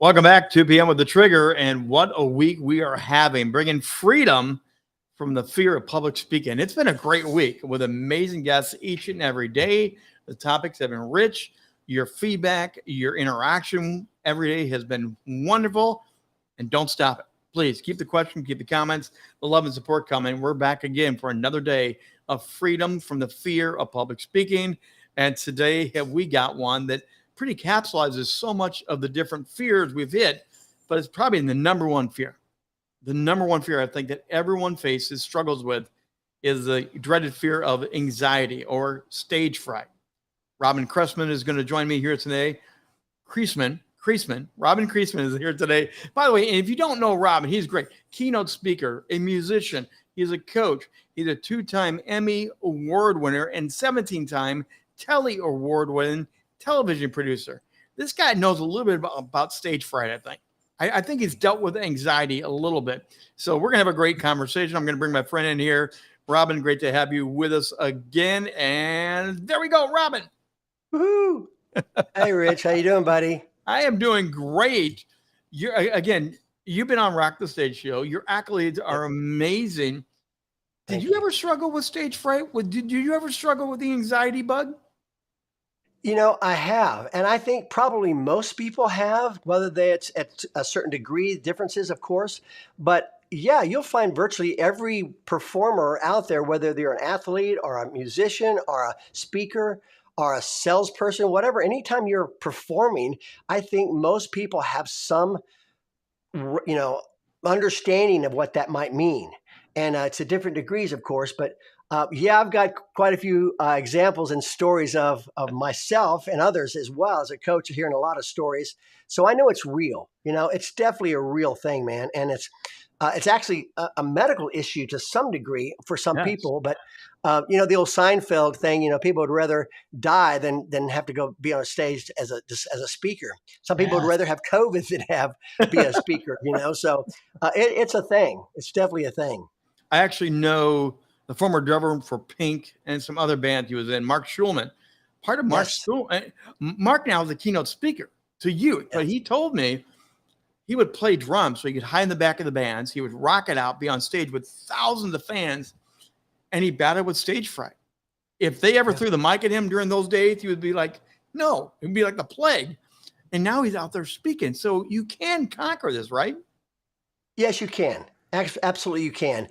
Welcome back, 2 p.m. with the Trigger, and what a week we are having, bringing freedom from the fear of public speaking. It's been a great week with amazing guests each and every day. The topics have been rich. Your feedback, your interaction every day has been wonderful, and don't stop it. Please keep the question, keep the comments, the love and support coming. We're back again for another day of freedom from the fear of public speaking, and today we got one that pretty capsulizes so much of the different fears we've hit, but it's probably the number one fear. The number one fear I think that everyone faces, struggles with, is the dreaded fear of anxiety or stage fright. Robin Creasman is going to join me here today. Robin Creasman is here today. By the way, and if you don't know Robin, he's great. Keynote speaker, a musician. He's a coach. He's a 2-time Emmy Award winner and 17-time Telly Award winning television producer. This guy knows a little bit about stage fright, I think. I think he's dealt with anxiety a little bit. So we're going to have a great conversation. I'm going to bring my friend in here. Robin, great to have you with us again. And there we go, Robin. Woohoo! Hey, Rich. How you doing, buddy? I am doing great. You've been on Rock the Stage show. Your accolades are amazing. Did you ever struggle with stage fright? Did you ever struggle with the anxiety bug? I have, and I think probably most people have, whether it's at a certain degree, differences, of course. But yeah, you'll find virtually every performer out there, whether they're an athlete or a musician or a speaker or a salesperson, whatever, anytime you're performing, I think most people have some, understanding of what that might mean. And to different degrees, of course, but I've got quite a few examples and stories of myself and others as well. As a coach, hearing a lot of stories. So I know it's real. It's definitely a real thing, man. And it's actually a medical issue to some degree for some people. But, the old Seinfeld thing, people would rather die than have to go be on a stage as a speaker. Some people would rather have COVID than be a speaker, So it's a thing. It's definitely a thing. I actually know the former drummer for Pink and some other bands he was in, Mark Schulman. Part of Mark now is a keynote speaker to you, but he told me he would play drums so he could hide in the back of the bands. He would rock it out, be on stage with thousands of fans, and he battled with stage fright. If they ever threw the mic at him during those days, he would be like, no, it would be like the plague. And now he's out there speaking. So you can conquer this, right? Yes, you can. Absolutely, you can.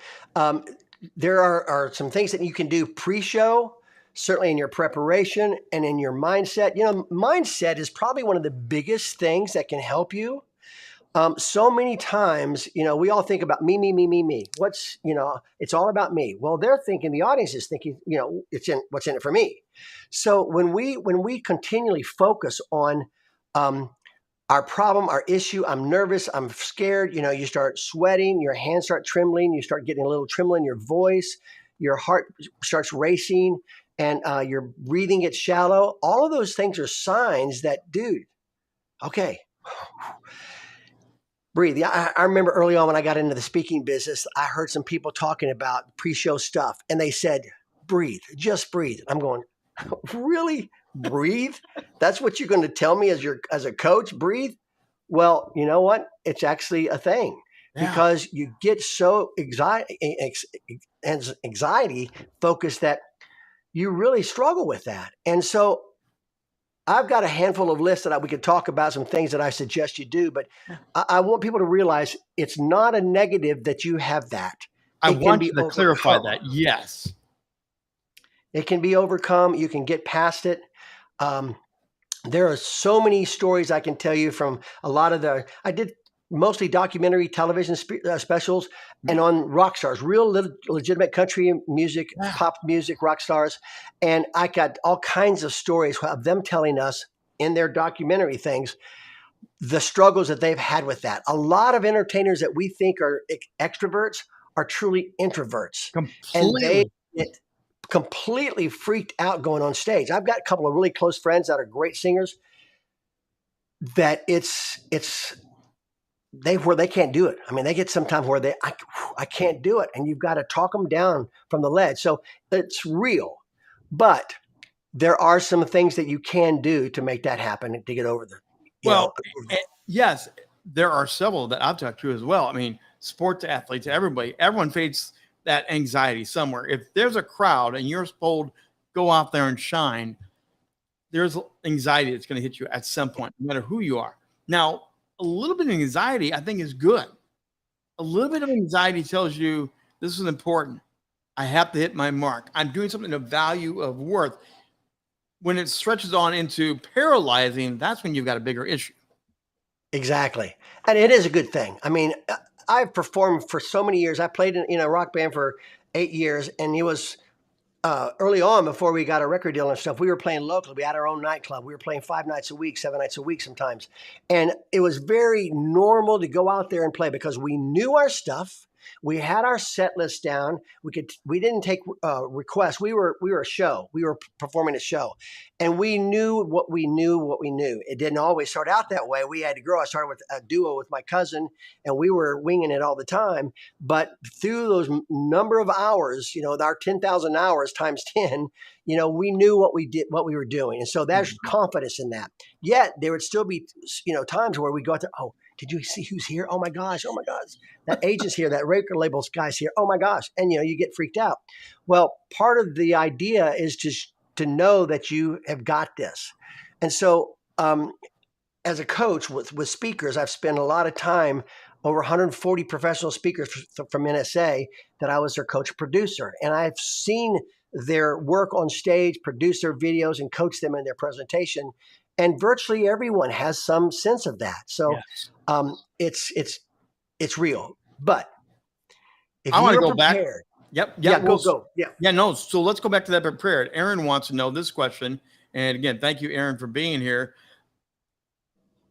There are some things that you can do pre-show, certainly in your preparation and in your mindset. Mindset is probably one of the biggest things that can help you. So many times, we all think about me. It's all about me. Well, the audience is thinking, what's in it for me. So when we continually focus on our problem, our issue, I'm nervous, I'm scared, you start sweating, your hands start trembling, you start getting a little tremble in your voice, your heart starts racing, and your breathing gets shallow. All of those things are signs that, dude, okay, breathe. I remember early on when I got into the speaking business, I heard some people talking about pre-show stuff, and they said, breathe, just breathe. I'm going, really? Breathe? That's what you're going to tell me as a coach? Breathe? Well, you know what? It's actually a thing because you get so anxiety focused that you really struggle with that. And so I've got a handful of lists that we could talk about, some things that I suggest you do, but I want people to realize it's not a negative that you have that. I want you to clarify that. Yes. It can be overcome. You can get past it. There are so many stories I can tell you from a lot of I did mostly documentary television specials and on rock stars, real legitimate country music, pop music, rock stars. And I got all kinds of stories of them telling us in their documentary things, the struggles that they've had with that. A lot of entertainers that we think are extroverts are truly introverts. Completely. And they get completely freaked out going on stage. I've got a couple of really close friends that are great singers that they can't do it. I mean, they get sometimes where I can't do it. And you've got to talk them down from the ledge. So it's real, but there are some things that you can do to make that happen and to get over Yes, there are several that I've talked to as well. I mean, sports athletes, everyone faces that anxiety somewhere. If there's a crowd and you're told go out there and shine, there's anxiety that's going to hit you at some point, no matter who you are. Now, a little bit of anxiety, I think, is good. A little bit of anxiety tells you this is important. I have to hit my mark. I'm doing something of value, of worth. When it stretches on into paralyzing, that's when you've got a bigger issue. Exactly. And it is a good thing. I mean, I've performed for so many years. I played in a rock band for 8 years, and it was early on before we got a record deal and stuff. We were playing locally. We had our own nightclub. We were playing 5 nights a week, 7 nights a week sometimes. And it was very normal to go out there and play because we knew our stuff. We had our set list down. We didn't take requests. We were a show. We were performing a show, and we knew what we knew. It didn't always start out that way. We had to grow. I started with a duo with my cousin, and we were winging it all the time. But through those number of hours, our 10,000 hours times 10, we knew what we were doing, and so there's confidence in that. Yet there would still be, times where we go out there. Oh, did you see who's here? Oh my gosh. That agent's here. That record label's guy's here. Oh my gosh. And you get freaked out. Well, part of the idea is to know that you have got this. And so as a coach with speakers, I've spent a lot of time, over 140 professional speakers from NSA, that I was their coach producer. And I've seen their work on stage, produce their videos, and coach them in their presentation. And virtually everyone has some sense of that. So Yes. it's real. But if I want to you're go back. prepared, Yep. yeah, go. Yeah. Yeah, no. So let's go back to that prepared. Aaron wants to know this question. And again, thank you, Aaron, for being here.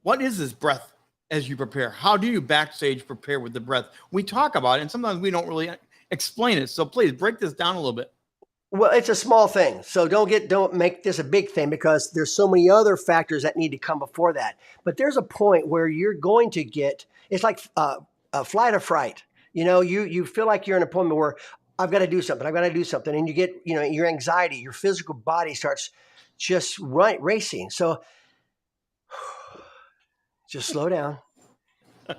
What is this breath as you prepare? How do you backstage prepare with the breath? We talk about it, and sometimes we don't really explain it. So please break this down a little bit. Well, it's a small thing. So don't make this a big thing, because there's so many other factors that need to come before that. But there's a point where you're going to get, it's like a flight or fright. You feel like you're in a point where I've got to do something. And you get, your anxiety, your physical body starts just racing. So just slow down,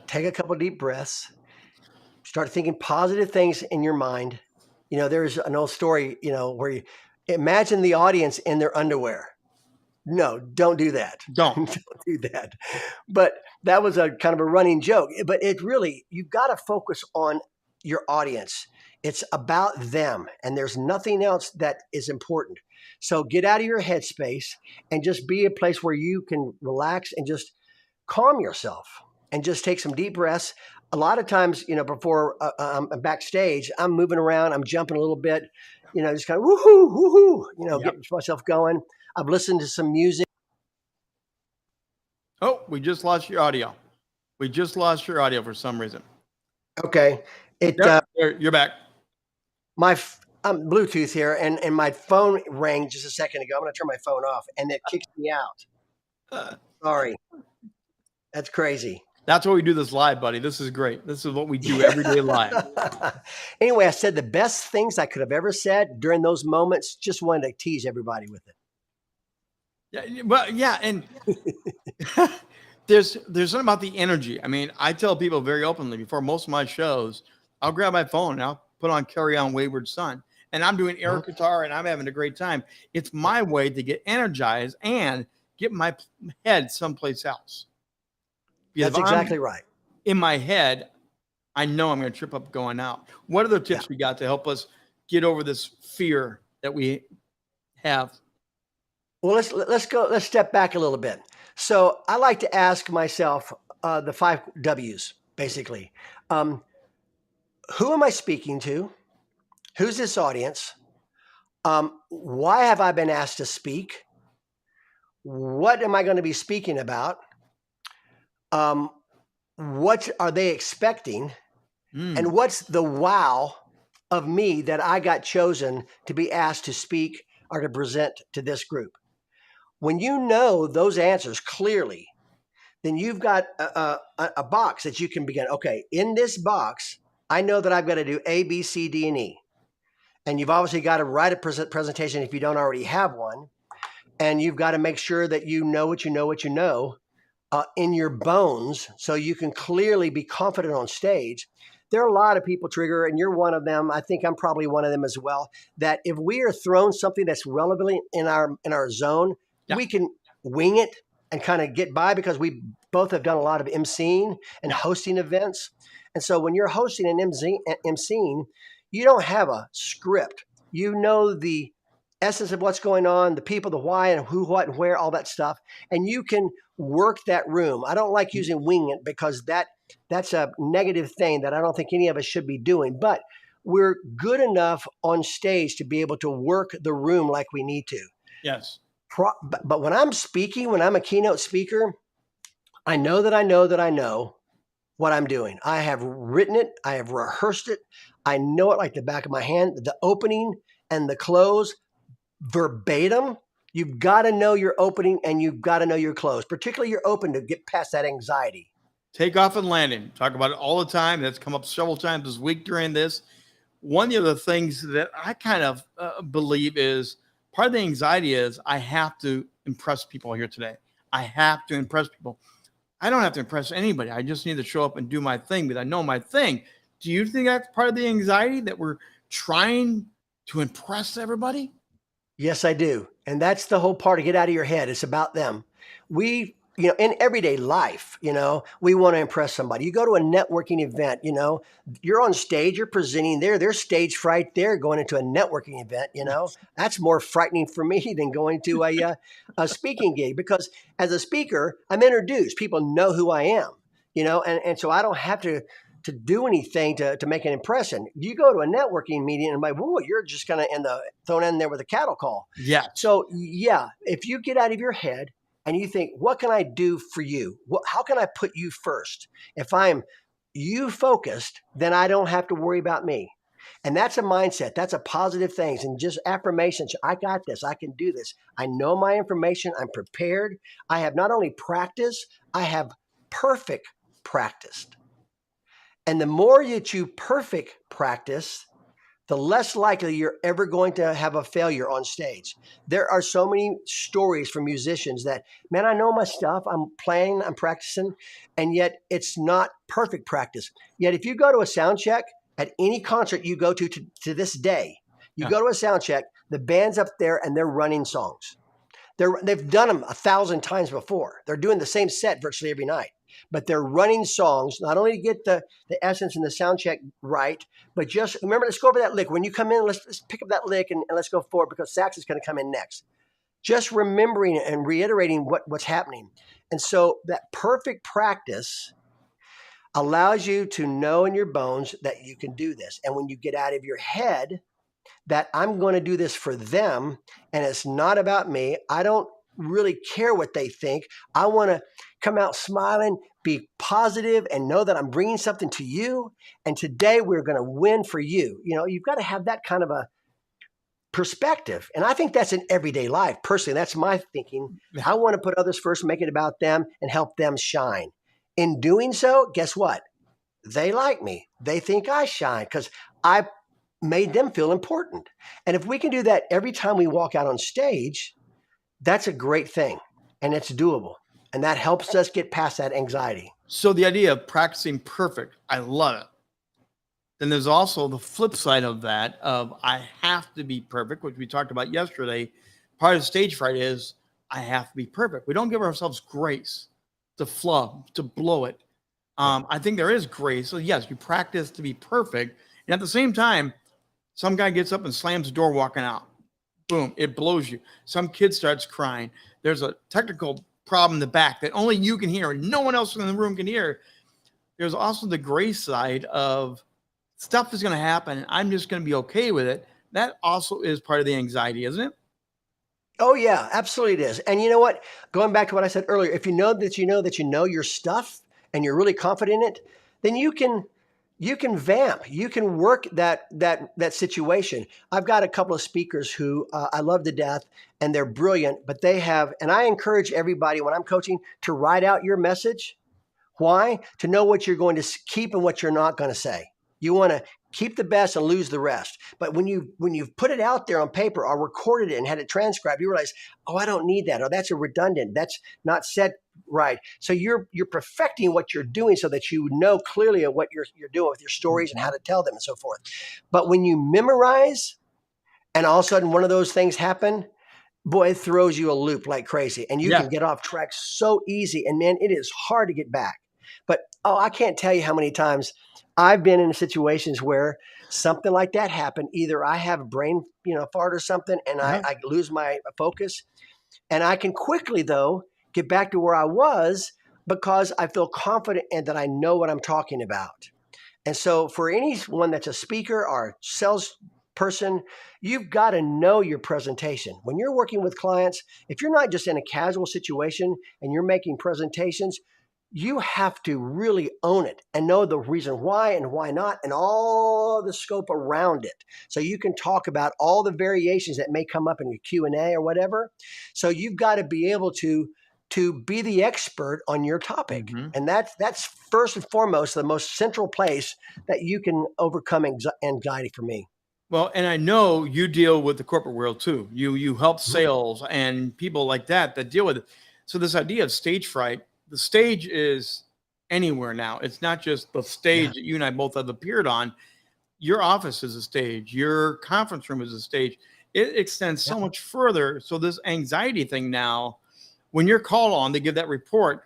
take a couple deep breaths, start thinking positive things in your mind. There's an old story, where you imagine the audience in their underwear. No, don't do that. Don't do that. But that was a kind of a running joke. But you've got to focus on your audience. It's about them, and there's nothing else that is important. So get out of your headspace and just be a place where you can relax and just calm yourself and just take some deep breaths. A lot of times, before I'm backstage, I'm moving around, I'm jumping a little bit, just kind of woohoo, getting myself going. I've listened to some music. Oh, we just lost your audio. For some reason. Okay. You're back. I'm Bluetooth here, and my phone rang just a second ago. I'm going to turn my phone off, and it kicks me out. Sorry. That's crazy. That's why we do this live, buddy. This is great. This is what we do every day live. Anyway, I said the best things I could have ever said during those moments. Just wanted to tease everybody with it. Yeah, well, yeah, and there's something about the energy. I mean, I tell people very openly before most of my shows, I'll grab my phone and I'll put on "Carry On Wayward Son," and I'm doing air guitar and I'm having a great time. It's my way to get energized and get my head someplace else. That's exactly right. In my head, I know I'm going to trip up going out. What are the tips we got to help us get over this fear that we have? Well, let's step back a little bit. So I like to ask myself the 5 W's, basically. Who am I speaking to? Who's this audience? Why have I been asked to speak? What am I going to be speaking about? What are they expecting? And what's the wow of me that I got chosen to be asked to speak or to present to this group? When you know those answers clearly, then you've got a box that you can begin. Okay, in this box, I know that I've got to do A, B, C, D, and E. And you've obviously got to write a presentation if you don't already have one. And you've got to make sure that you know what you know. in your bones so you can clearly be confident on stage. There are a lot of people, Trigger, and you're one of them. I think I'm probably one of them as well, that if we are thrown something that's relevant in our zone, Yeah. we can wing it and kind of get by because we both have done a lot of emceeing and hosting events. And so when you're hosting and emceeing, you don't have a script. You know the essence of what's going on, the people, the why, and who, what, and where, all that stuff. And you can work that room. I don't like using wing it because that's a negative thing that I don't think any of us should be doing. But we're good enough on stage to be able to work the room like we need to. Yes. But when I'm speaking, when I'm a keynote speaker, I know that I know that I know what I'm doing. I have written it. I have rehearsed it. I know it like the back of my hand. The opening and the close verbatim. You've got to know your opening and you've got to know your close, particularly your open to get past that anxiety. Takeoff and landing. Talk about it all the time. That's come up several times this week during this. One of the things that I kind of believe is part of the anxiety is I have to impress people here today. I have to impress people. I don't have to impress anybody. I just need to show up and do my thing, but I know my thing. Do you think that's part of the anxiety, that we're trying to impress everybody? Yes, I do. And that's the whole part of get out of your head. It's about them. We, in everyday life, we want to impress somebody. You go to a networking event, you're on stage, you're presenting there. There's stage fright there going into a networking event, That's more frightening for me than going to a speaking gig because as a speaker, I'm introduced. People know who I am, and so I don't have to do anything to make an impression. You go to a networking meeting and like, whoa, you're just kind of thrown in there with a cattle call. Yeah. So yeah, if you get out of your head and you think, what can I do for you? How can I put you first? If I'm you focused, then I don't have to worry about me. And that's a mindset. That's a positive thing. And just affirmations. I got this. I can do this. I know my information. I'm prepared. I have not only practiced, I have perfect practiced. And the more that you perfect practice, the less likely you're ever going to have a failure on stage. There are so many stories from musicians that, man, I know my stuff. I'm playing, I'm practicing, and yet it's not perfect practice. Yet if you go to a sound check at any concert you go to this day, you go to a sound check, the band's up there and they're running songs. They've done them 1,000 times before. They're doing the same set virtually every night. But they're running songs, not only to get the essence and the sound check right, but just remember, let's go over that lick. When you come in, let's pick up that lick and let's go forward because sax is going to come in next. Just remembering and reiterating what's happening. And so that perfect practice allows you to know in your bones that you can do this. And when you get out of your head that I'm going to do this for them and it's not about me, I don't really care what they think. I want to come out smiling, be positive, and know that I'm bringing something to you. And today we're going to win for you. You've got to have that kind of a perspective. And I think that's in everyday life. Personally, that's my thinking. I want to put others first, make it about them, and help them shine. In doing so, guess what? They like me. They think I shine because I made them feel important. And if we can do that every time we walk out on stage, that's a great thing, and it's doable, and that helps us get past that anxiety. So the idea of practicing perfect, I love it. Then there's also the flip side of that of I have to be perfect, which we talked about yesterday. Part of stage fright is I have to be perfect. We don't give ourselves grace to flub, to blow it. I think there is grace. So yes, you practice to be perfect, and at the same time, some guy gets up and slams the door walking out. Boom, it blows you. Some kid starts crying. There's a technical problem in the back that only you can hear and no one else in the room can hear. There's also the grace side of stuff is going to happen and I'm just going to be okay with it. That also is part of the anxiety, isn't it? Oh, yeah, absolutely it is. And you know what? Going back to what I said earlier, if you know that you know your stuff and you're really confident in it, then you can vamp. You can work that situation. I've got a couple of speakers who I love to death, and they're brilliant. But they have, and I encourage everybody when I'm coaching to write out your message. Why? To know what you're going to keep and what you're not going to say. You want to keep the best and lose the rest. But when you've put it out there on paper or recorded it and had it transcribed, you realize, oh, I don't need that, or that's a redundant. That's not said Right. So you're perfecting what you're doing so that you know clearly what you're doing with your stories and how to tell them and so forth. But when you memorize and all of a sudden one of those things happen, boy, it throws you a loop like crazy, and you Yeah. can get off track so easy. And man, it is hard to get back. But I can't tell you how many times I've been in situations where something like that happened. Either I have a brain, fart or something, and Yeah. I lose my focus, and I can quickly though get back to where I was because I feel confident and that I know what I'm talking about. And so, for anyone that's a speaker or a sales person, you've got to know your presentation. When you're working with clients, if you're not just in a casual situation and you're making presentations, you have to really own it and know the reason why and why not and all the scope around it. So you can talk about all the variations that may come up in your Q&A or whatever. So you've got to be able to be the expert on your topic. Mm-hmm. And that's first and foremost the most central place that you can overcome anxiety for me. Well, and I know you deal with the corporate world too. You help sales and people like that deal with it. So this idea of stage fright, the stage is anywhere now. It's not just the stage that you and I both have appeared on. Your office is a stage. Your conference room is a stage. It extends so much further. So this anxiety thing now, when you're called on to give that report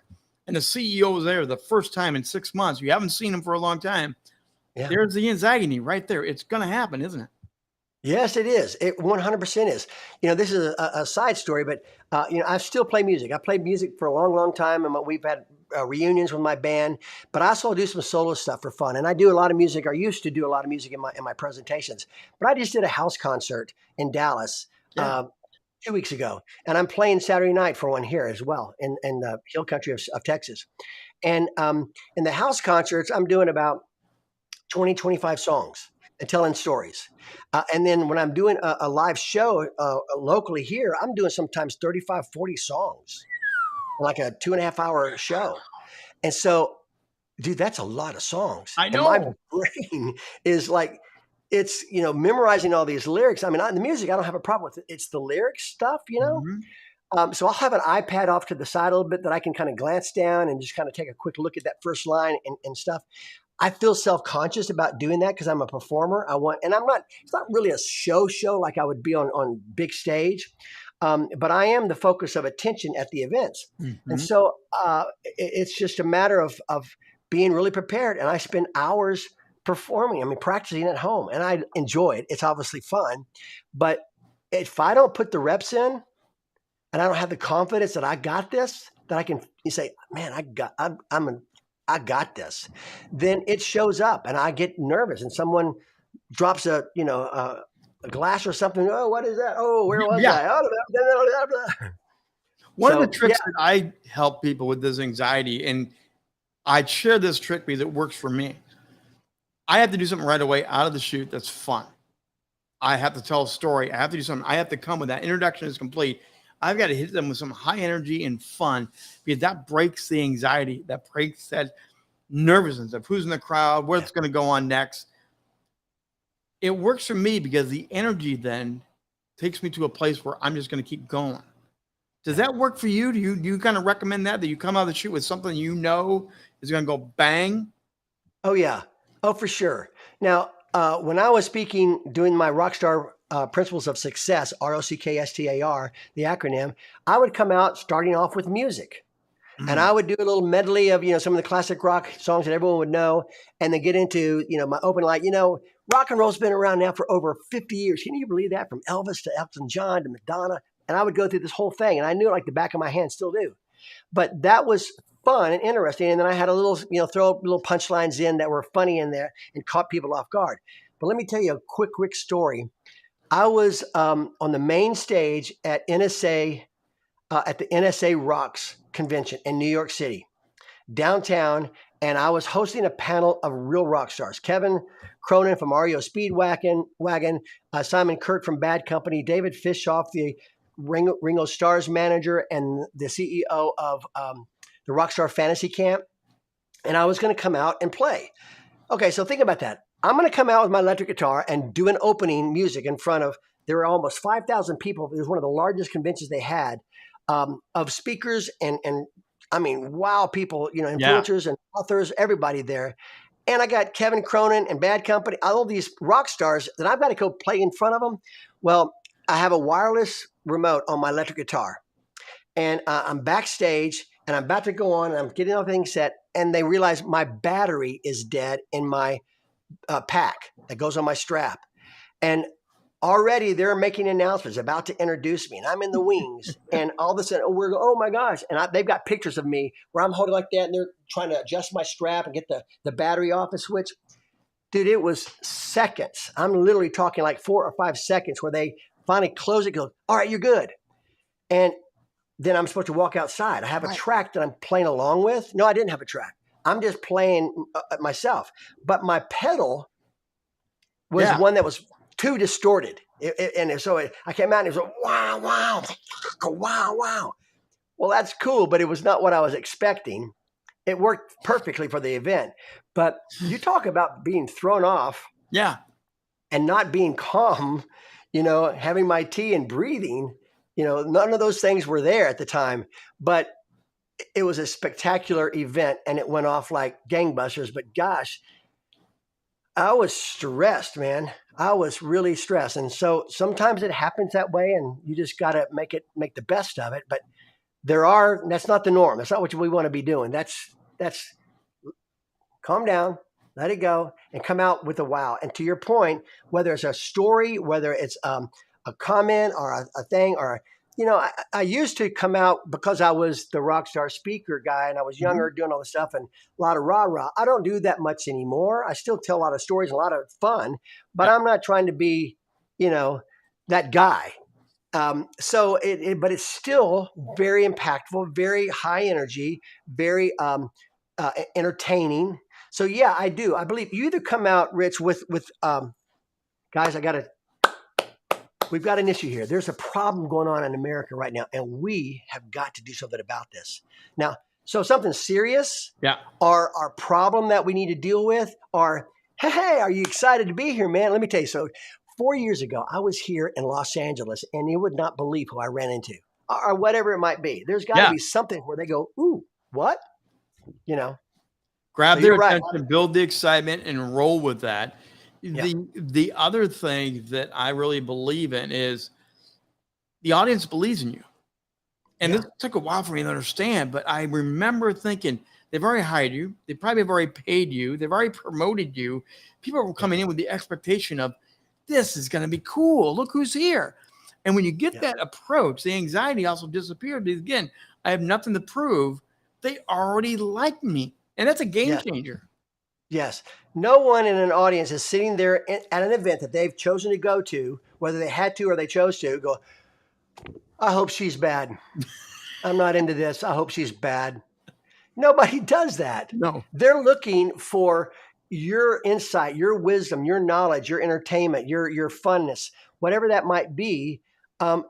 and the CEO is there the first time in 6 months, you haven't seen him for a long time. Yeah. There's the anxiety right there. It's going to happen, isn't it? Yes, it is. It 100% is. This is a side story, but I still play music. I played music for a long, long time, and we've had reunions with my band. But I also do some solo stuff for fun, and I do a lot of music. I used to do a lot of music in my presentations. But I just did a house concert in Dallas 2 weeks ago, and I'm playing Saturday night for one here as well in the hill country of Texas. And in the house concerts, I'm doing about 20, 25 songs and telling stories. And then when I'm doing a live show locally here, I'm doing sometimes 35, 40 songs, like a 2.5 hour show. And so, dude, that's a lot of songs. I And my know. brain is like, it's, memorizing all these lyrics. I mean, the music, I don't have a problem with it. It's the lyric stuff, Mhm. So I'll have an iPad off to the side a little bit that I can kind of glance down and just kind of take a quick look at that first line and stuff. I feel self-conscious about doing that because I'm a performer. And it's not really a show like I would be on big stage. But I am the focus of attention at the events. And Mhm. so it's just a matter of being really prepared. And I spend hours performing, practicing at home, and I enjoy it. It's obviously fun. But if I don't put the reps in and I don't have the confidence that I got this, that I can say, man, I got this, then it shows up and I get nervous and someone drops a glass or something. Oh, what is that? Oh, where was Yeah. I? Oh, One of the so yeah. tricks that I help people with this anxiety, and I share this trick because it works for me. I have to do something right away out of the shoot that's fun. I have to tell a story. I have to do something. I have to come when that introduction is complete. I've got to hit them with some high energy and fun because that breaks the anxiety. That breaks that nervousness of who's in the crowd, what's going to go on next. It works for me because the energy then takes me to a place where I'm just going to keep going. Does that work for you? Do you kind of recommend that you come out of the shoot with something is going to go bang? Oh yeah. Oh, for sure. Now, when I was speaking, doing my Rockstar Principles of Success, ROCKSTAR, the acronym, I would come out starting off with music. And I would do a little medley of, some of the classic rock songs that everyone would know, and then get into, my open light. Rock and roll's been around now for over 50 years. Can you believe that? From Elvis to Elton John to Madonna. And I would go through this whole thing, and I knew it like the back of my hand, still do. But that was fun and interesting. And then I had a little, throw little punchlines in that were funny in there and caught people off guard. But let me tell you a quick story. I was on the main stage at NSA, at the NSA Rocks convention in New York City, downtown, and I was hosting a panel of real rock stars. Kevin Cronin from REO Speedwagon, Simon Kurt from Bad Company, David Fishoff, the Ringo Starr's manager and the CEO of the Rockstar Fantasy Camp. And I was going to come out and play. Okay, so think about that. I'm going to come out with my electric guitar and do an opening music in front of, there were almost 5,000 people. It was one of the largest conventions they had of speakers and I mean, wow, people, Yeah. influencers and authors, everybody there. And I got Kevin Cronin and Bad Company, all these rock stars that I've got to go play in front of them. Well, I have a wireless remote on my electric guitar, and I'm backstage, and I'm about to go on, and I'm getting everything set, and they realize my battery is dead in my pack that goes on my strap. And already they're making announcements, about to introduce me, and I'm in the wings. And all of a sudden, oh my gosh. And they've got pictures of me where I'm holding like that, and they're trying to adjust my strap and get the battery off the switch. Dude, it was seconds. I'm literally talking like 4 or 5 seconds where they finally close it, go, all right, you're good. And then I'm supposed to walk outside. I have a track that I'm playing along with. No, I didn't have a track. I'm just playing myself. But my pedal was one that was too distorted. I came out and it was like, wow, wow, wow, wow. Well, that's cool, but it was not what I was expecting. It worked perfectly for the event. But you talk about being thrown off. Yeah. And not being calm, having my tea and breathing, none of those things were there at the time. But it was a spectacular event, and it went off like gangbusters. But gosh, I was stressed, man. I was really stressed. And so sometimes it happens that way, and you just got to make the best of it. But that's not the norm. That's not what we want to be doing. That's calm down, let it go, and come out with a wow. And to your point, whether it's a story, whether it's a comment or a thing, or, I used to come out because I was the rock star speaker guy and I was younger doing all the stuff and a lot of rah-rah. I don't do that much anymore. I still tell a lot of stories, a lot of fun, but I'm not trying to be, that guy. But it's still very impactful, very high energy, very entertaining. So yeah, I do. I believe you either come out, Rich, with guys, we've got an issue here. There's a problem going on in America right now, and we have got to do something about this. Now, so something serious, or our problem that we need to deal with, or hey, are you excited to be here, man? Let me tell you. So 4 years ago, I was here in Los Angeles, and you would not believe who I ran into, or whatever it might be. There's got to be something where they go, ooh, what? Grab their attention, build the excitement, and roll with that. The other thing that I really believe in is the audience believes in you. And this took a while for me to understand, but I remember thinking, they've already hired you. They probably have already paid you. They've already promoted you. People were coming in with the expectation of, this is going to be cool. Look who's here. And when you get that approach, the anxiety also disappeared. Because again, I have nothing to prove. They already like me. And that's a game changer. Yes. No one in an audience is sitting there at an event that they've chosen to go to, whether they had to or they chose to, go, I hope she's bad. I'm not into this. I hope she's bad. Nobody does that. No. They're looking for your insight, your wisdom, your knowledge, your entertainment, your funness, whatever that might be.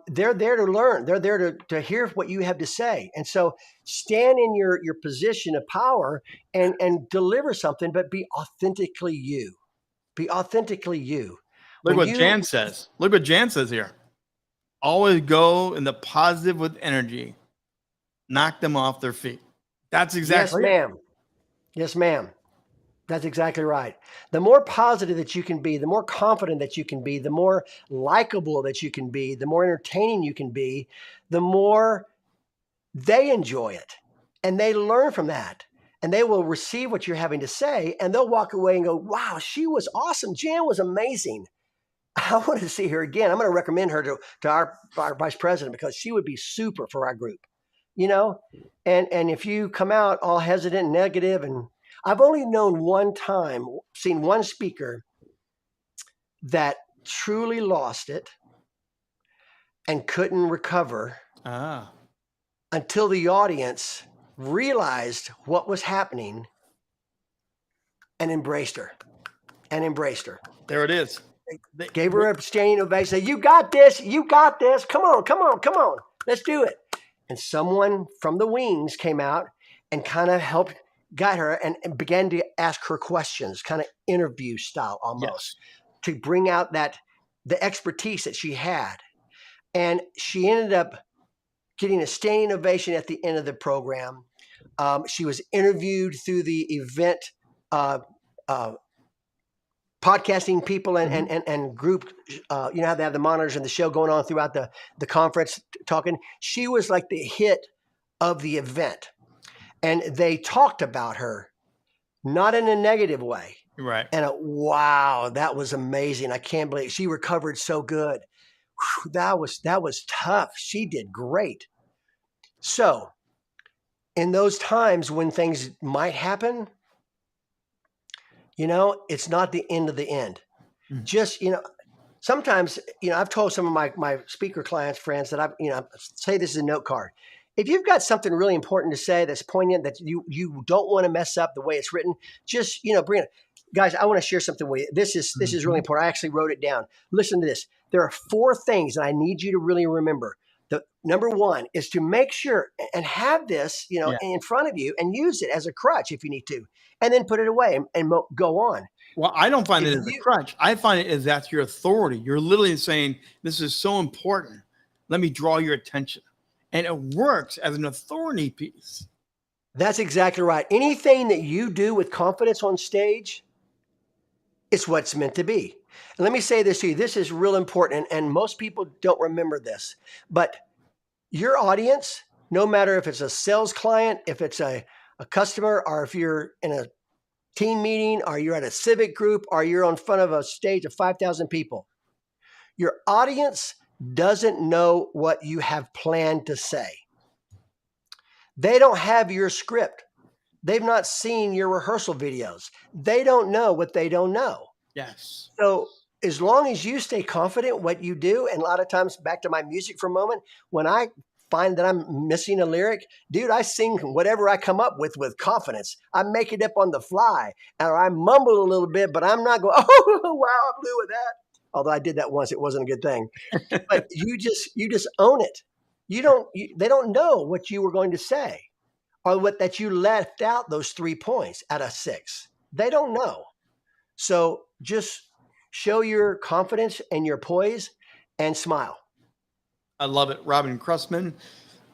They're there to learn. They're there to hear what you have to say. And so stand in your position of power and deliver something, but be authentically you. Be authentically you. Look what Jan says. Look what Jan says here. Always go in the positive with energy. Knock them off their feet. That's exactly Yes, ma'am. Yes, ma'am. That's exactly right. The more positive that you can be, the more confident that you can be, the more likable that you can be, the more entertaining you can be, the more they enjoy it. And they learn from that. And they will receive what you're having to say, and they'll walk away and go, wow, she was awesome. Jan was amazing. I want to see her again. I'm going to recommend her to our vice president because she would be super for our group. And if you come out all hesitant and negative, and I've only seen one speaker that truly lost it and couldn't recover until the audience realized what was happening and embraced her. There it is. They gave her a standing ovation. Said, you got this. You got this. Come on. Let's do it. And someone from the wings came out and kind of helped guide her and began to ask her questions, kind of interview style almost, to bring out the expertise that she had. And she ended up getting a standing ovation at the end of the program. She was interviewed through the event podcasting people and group, how they have the monitors and the show going on throughout the conference talking. She was like the hit of the event. And they talked about her, not in a negative way. Right. And wow, that was amazing. I can't believe she recovered so good. Whew, that was tough. She did great. So in those times when things might happen, it's not the end of the end. Just, sometimes, I've told some of my speaker clients, friends that say this is a note card. If you've got something really important to say that's poignant, that you don't want to mess up the way it's written, just, bring it. Guys, I want to share something with you. This is really important. I actually wrote it down. Listen to this. There are 4 things that I need you to really remember. The number 1 is to make sure and have this, in front of you and use it as a crutch if you need to, and then put it away and go on. Well, I don't find it as a crutch. I find it as that's your authority. You're literally saying, this is so important. Let me draw your attention. And it works as an authority piece. That's exactly right. Anything that you do with confidence on stage, it's what's meant to be. And let me say this to you. This is real important. And most people don't remember this. But your audience, no matter if it's a sales client, if it's a customer, or if you're in a team meeting, or you're at a civic group, or you're on front of a stage of 5,000 people, your audience doesn't know what you have planned to say. They don't have your script. They've not seen your rehearsal videos. They don't know what they don't know. Yes. So as long as you stay confident what you do, and a lot of times, back to my music for a moment, when I find that I'm missing a lyric, dude, I sing whatever I come up with confidence. I make it up on the fly, or I mumble a little bit, but I'm not going, oh, wow, I blew with that. Although I did that once, it wasn't a good thing. But you just own it. They don't know what you were going to say, or that you left out those 3 points out of 6. They don't know. So just show your confidence and your poise and smile. I love it. Robin Creasman,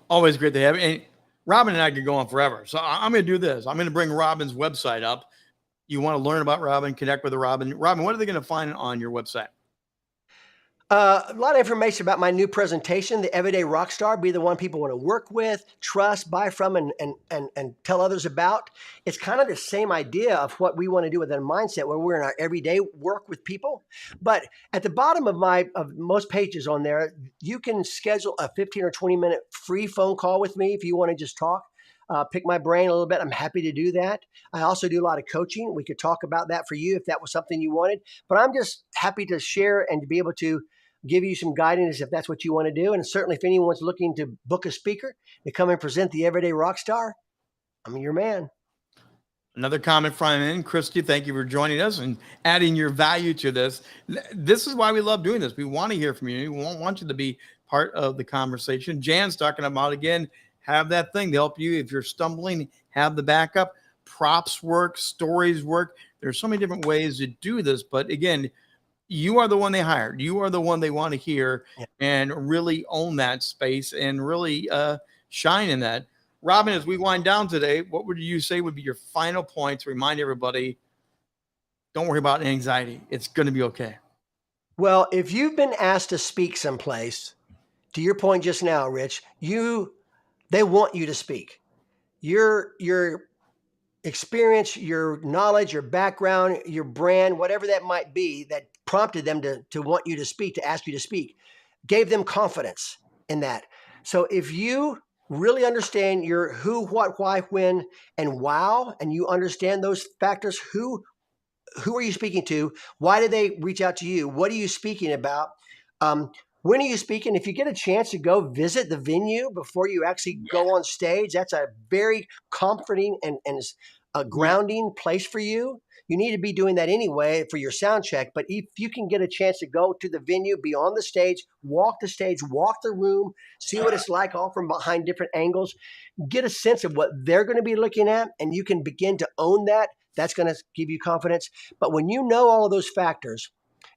always great to have you. And Robin and I could go on forever. So I'm going to do this. I'm going to bring Robin's website up. You want to learn about Robin, connect with Robin. Robin, what are they going to find on your website? A lot of information about my new presentation, The Everyday Rockstar, be the one people want to work with, trust, buy from, and tell others about. It's kind of the same idea of what we want to do with a mindset, where we're in our everyday work with people. But at the bottom of most pages on there, you can schedule a 15 or 20 minute free phone call with me if you want to just talk. Pick my brain a little bit. I'm happy to do that. I also do a lot of coaching. We could talk about that for you if that was something you wanted. But I'm just happy to share and to be able to give you some guidance if that's what you want to do. And certainly if anyone's looking to book a speaker to come and present the Everyday Rockstar, I'm your man. Another comment from Christy. Thank you for joining us and adding your value to this. This is why we love doing this. We want to hear from you. We want you to be part of the conversation. Jan's talking about, again, have that thing to help you. If you're stumbling, have the backup. Props work, stories work. There's so many different ways to do this. But again, you are the one they hired. You are the one they want to hear, and really own that space and really shine in that. Robin, as we wind down today, what would you say would be your final point to remind everybody, don't worry about anxiety. It's going to be okay. Well, if you've been asked to speak someplace, to your point just now, Rich, they want you to speak. Your experience, your knowledge, your background, your brand, whatever that might be that prompted them to want you to speak, to ask you to speak, gave them confidence in that. So if you really understand your who, what, why, when, and wow, and you understand those factors, who are you speaking to? Why did they reach out to you? What are you speaking about? When are you speaking? If you get a chance to go visit the venue before you actually go on stage, that's a very comforting and a grounding place for you. You need to be doing that anyway for your sound check. But if you can get a chance to go to the venue, be on the stage, walk the room, see what it's like all from behind different angles, get a sense of what they're going to be looking at, and you can begin to own that. That's going to give you confidence. But when you know all of those factors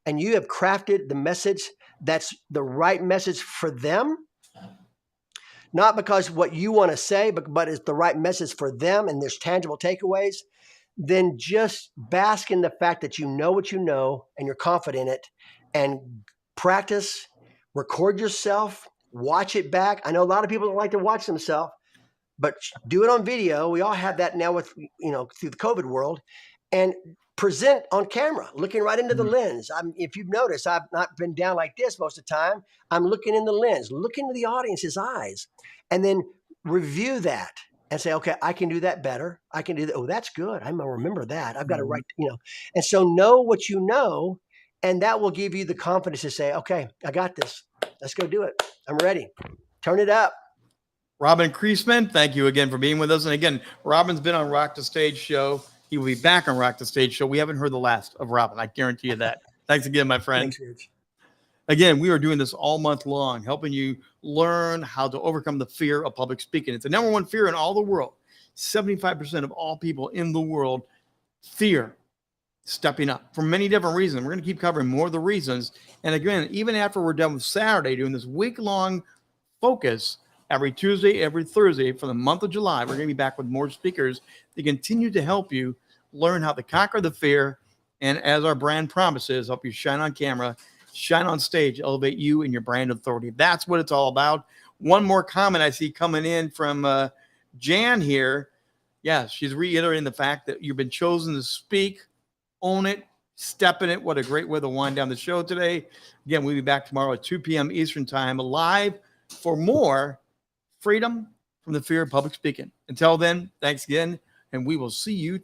and you have crafted the message that's the right message for them, not because what you want to say, but it's the right message for them and there's tangible takeaways, then just bask in the fact that you know what you know and you're confident in it, and practice, record yourself, watch it back. I know a lot of people don't like to watch themselves, but do it on video. We all have that now with, through the COVID world, and present on camera, looking right into the lens. If you've noticed, I've not been down like this most of the time. I'm looking in the lens, looking into the audience's eyes, and then review that and say, okay, I can do that better. I can do that. Oh, that's good. I'm going to remember that. I've got to write, and so know what you know, and that will give you the confidence to say, okay, I got this. Let's go do it. I'm ready. Turn it up. Robin Creasman, thank you again for being with us. And again, Robin's been on Rock the Stage show. He will be back on Rock the Stage show. We haven't heard the last of Robin. I guarantee you that. Thanks again, my friend. Thanks, Rich. Again, we are doing this all month long, helping you learn how to overcome the fear of public speaking. It's the number one fear in all the world. 75% of all people in the world fear stepping up for many different reasons. We're going to keep covering more of the reasons. And again, even after we're done with Saturday, doing this week-long focus every Tuesday, every Thursday for the month of July, we're going to be back with more speakers to continue to help you learn how to conquer the fear. And as our brand promises, help you shine on camera, shine on stage, elevate you and your brand authority. That's what it's all about. One more comment I see coming in from Jan here. Yeah, she's reiterating the fact that you've been chosen to speak. Own it, step in it. What a great way to wind down the show today. Again, we'll be back tomorrow at 2 p.m. Eastern time, live for more freedom from the fear of public speaking. Until then, thanks again, and we will see you